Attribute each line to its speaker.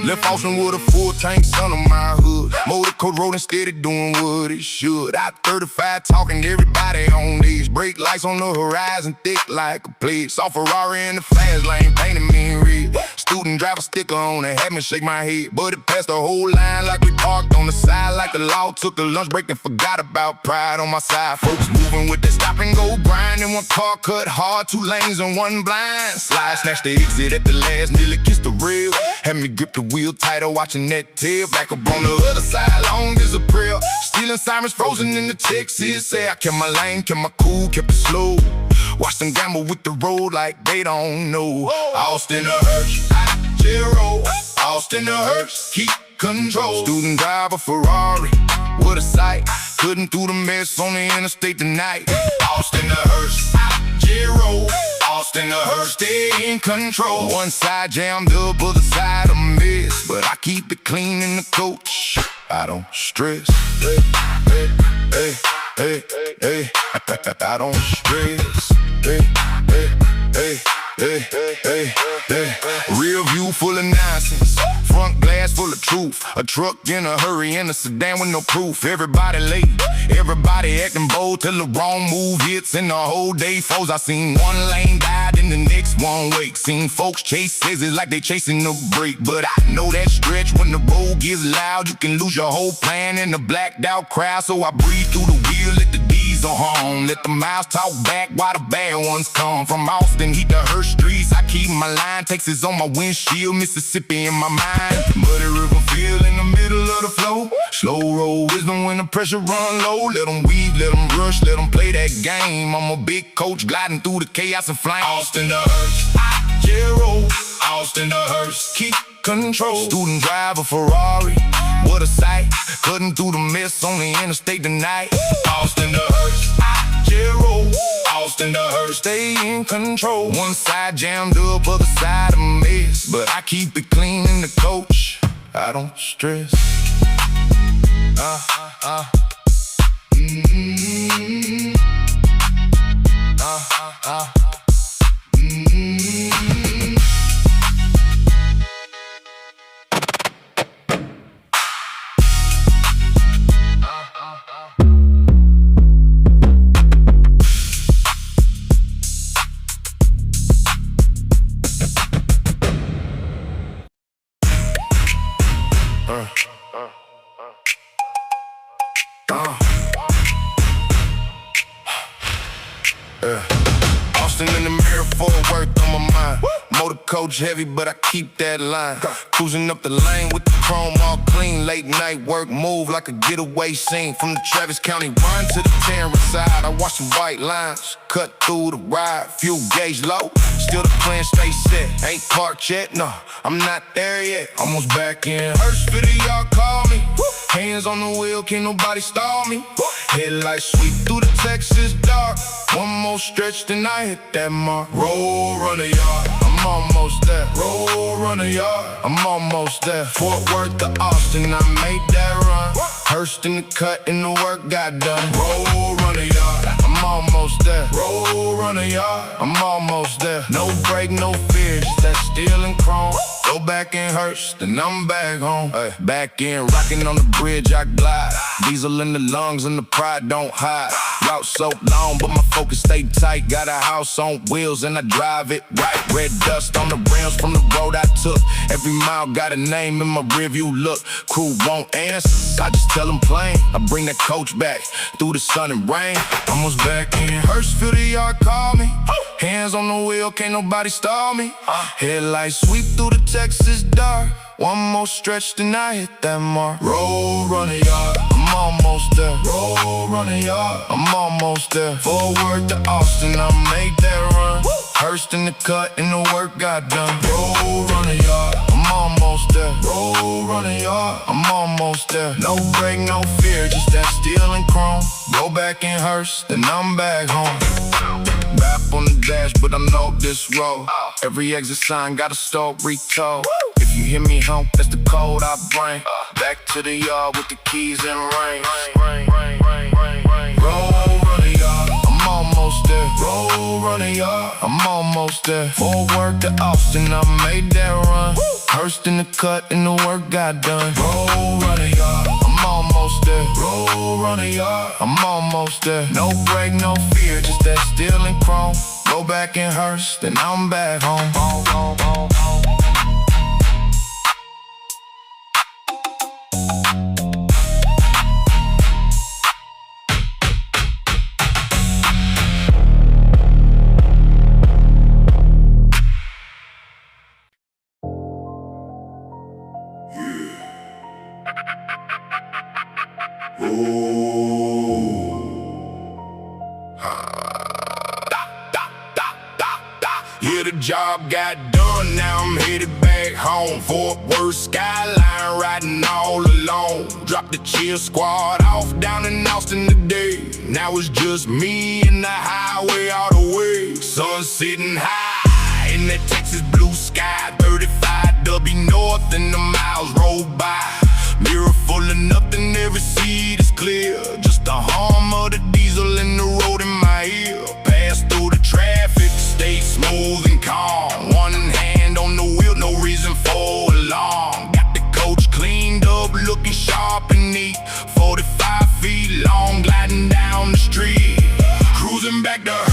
Speaker 1: Left Austin with a full tank, son of my hood. Motorcoach rolling steady, doing what it should. Out 35 talking, everybody on these. Brake lights on the horizon, thick like a plate. Saw Ferrari in the fast lane, painted me in red. Student driver sticker on it, had me shake my head. But it passed the whole line like we parked on the side. Like the law took a lunch break and forgot about pride on my side. Folks moving with the stop and go grind. In one car cut hard, 2 lanes and 1 blind. Slide, snatch the exit at the last, nearly kissed the rail. Had me grip the wheel tighter, watching that tail. Back up on the other side, long as a prayer. Stealing sirens frozen in the Texas. Say I kept my lane, kept my cool, kept it slow. Watch them gamble with the road like they don't know. Austin to Hurst, I-0. Austin to Hurst, keep control. Student driver Ferrari, what a sight. Couldn't do the mess on the interstate tonight. Austin to Hurst, I-0. Austin to Hurst, stay in control. One side jammed up, other side a mess. But I keep it clean in the coach, I don't stress. Hey, hey, hey, hey, hey. I don't stress. Hey, hey, hey, hey, hey, hey. Rear view full of nonsense, front glass full of truth. A truck in a hurry and a sedan with no proof. Everybody late, everybody acting bold till the wrong move hits and the whole day froze. I seen one lane die, then the next one wake. Seen folks chase scissors like they chasing a break. But I know that stretch when the road gets loud, you can lose your whole plan in the blacked out crowd. So I breathe through the wheel, let the diesel hum. Let the miles talk back while the bad ones come. From Austin, heat to Hurst streets, I keep my line. Texas on my windshield, Mississippi in my mind. Muddy river feel in the middle of the flow. Slow roll wisdom when the pressure run low. Let them weave, let them rush, let them play that game. I'm a big coach gliding through the chaos and flame. Austin to Hurst, I-0. Austin to Hurst, keep control. Student driver Ferrari, what a sight. Cutting through the mess on the interstate tonight. Austin to Hurst, I-0. Austin to Hurst, stay in control. One side jammed up, other side a mess. But I keep it clean in the coach, I don't stress. Austin in the mirror, full worth on my mind. Motorcoach heavy, but I keep that line. Cruising up the lane with the chrome all clean. Late night work, move like a getaway scene. From the Travis County run to the Terrence side, I watch the white lines cut through the ride. Fuel gauge low, still the plan stay set. Ain't parked yet, no, I'm not there yet. Almost back in Hurst, y'all call me. Hands on the wheel, can't nobody stall me. Headlights sweep through the Texas dark. One more stretch, then I hit that mark. Roll, run a yard, I'm almost there. Roll, run a yard, I'm almost there. Fort Worth to Austin, I made that run. Hurst in the cut and the work got done. Roll, run a yard, I'm almost there. Roll, run a yard, I'm almost there. No break, no fear, just that steel and chrome. Go back in Hurst, and I'm back home. Back in, rocking on the bridge, I glide. Diesel in the lungs and the pride don't hide. Route so long, but my focus stay tight. Got a house on wheels and I drive it right. Red dust on the rims from the road I took. Every mile got a name in my rearview look. Crew won't answer, I just tell them plain. I bring that coach back through the sun and rain. Almost back in Hurst, y'all call me. Hands on the wheel, can't nobody stall me. Headlights sweep through the Texas dark. One more stretch, then I hit that mark. Roll, run a yard, I'm almost there. Roll, run a yard, I'm almost there. Forward to Austin, I made that run. Hurst in the cut and the work got done. Roll, run a yard, I'm almost there. Roll, run a yard, I'm almost there. No break, no fear, just that steel and chrome. Go back in Hurst, then I'm back home. Rap on the dash, but I know this road. Every exit sign got a story told. If you hear me hump, that's the code I bring. Back to the yard with the keys and ring. Roll.
Speaker 2: there. Fort Worth to Austin, I made that run. Hurst in the cut and the work got done. Roadrunner yard, I'm almost there. Roadrunner yard, I'm almost there. No break, no fear, just that steel and chrome. Go back in Hurst, and I'm back home.
Speaker 1: Yeah, the job got done, now I'm headed back home. Fort Worth skyline, riding all alone. Dropped the chill squad off down in Austin today. Now it's just me and the highway all the way. Sun sitting high in that Texas blue sky. 35 W north and the miles roll by. Mirror full of nothing, every seat is clear. Just the hum of the diesel and the road in my ear. Pass through the traffic, stay smooth and calm. One hand on the wheel, no reason for alarm. Got the coach cleaned up, looking sharp and neat. 45 feet long, gliding down the street. Cruising back to